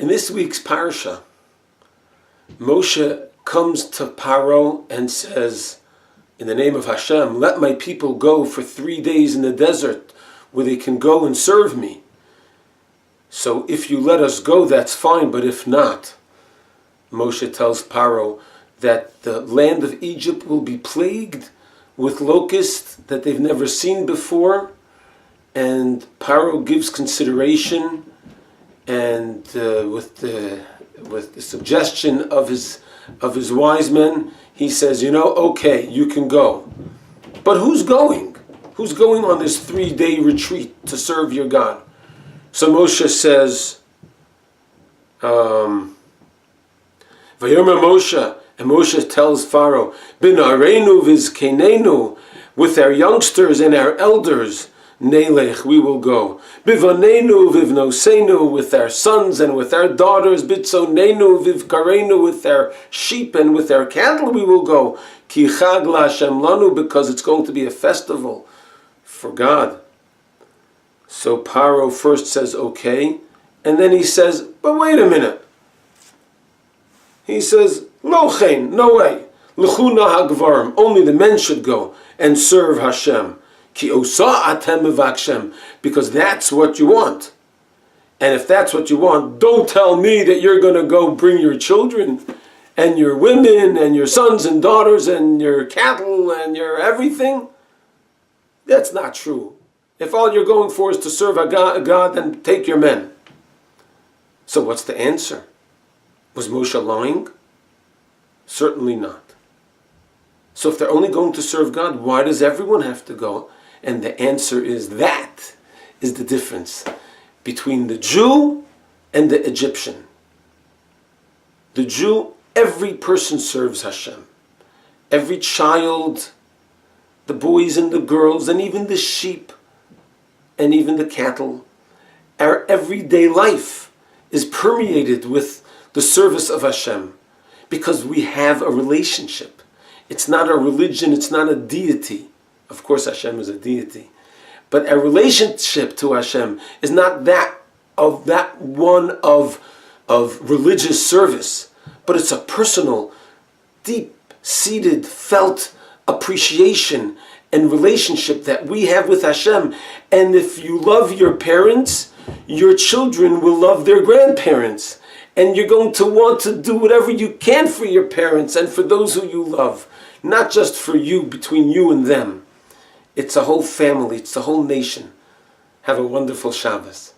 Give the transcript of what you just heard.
In this week's parsha, Moshe comes to Pharoh and says, in the name of Hashem, let my people go for 3 days in the desert where they can go and serve me. So if you let us go, that's fine, but if not, Moshe tells Pharoh that the land of Egypt will be plagued with locusts that they've never seen before, and Pharoh gives consideration, and with the suggestion of his wise men, he says, okay, you can go. But who's going? Who's going on this 3-day retreat to serve your God? So Moshe says, Vayomer Moshe, and Moshe tells Pharoah, B'narenu v'zkenenu, with our youngsters and our elders, Nelech, we will go. Bivonenu vivnosenu, with our sons and with our daughters. Bitzonenu vivkarenu, with our sheep and with our cattle we will go. Ki chag la'Hashem lanu, because it's going to be a festival for God. So Pharoah first says okay, and then he says, but wait a minute. He says, lo chen, no way. L'chuna hagvarim, only the men should go and serve Hashem. Ki osa atem mevakshem, because that's what you want. And if that's what you want, don't tell me that you're going to go bring your children and your women and your sons and daughters and your cattle and your everything. That's not true. If all you're going for is to serve a God, then take your men. So what's the answer? Was Moshe lying? Certainly not. So if they're only going to serve God, why does everyone have to go? And the answer is that is the difference between the Jew and the Egyptian. The Jew, every person serves Hashem. Every child, the boys and the girls, and even the sheep, and even the cattle. Our everyday life is permeated with the service of Hashem because we have a relationship. It's not a religion, it's not a deity. Of course, Hashem is a deity. But our relationship to Hashem is not that one of religious service, but it's a personal, deep-seated, felt appreciation and relationship that we have with Hashem. And if you love your parents, your children will love their grandparents. And you're going to want to do whatever you can for your parents and for those who you love. Not just for you, between you and them. It's a whole family, it's a whole nation. Have a wonderful Shabbos.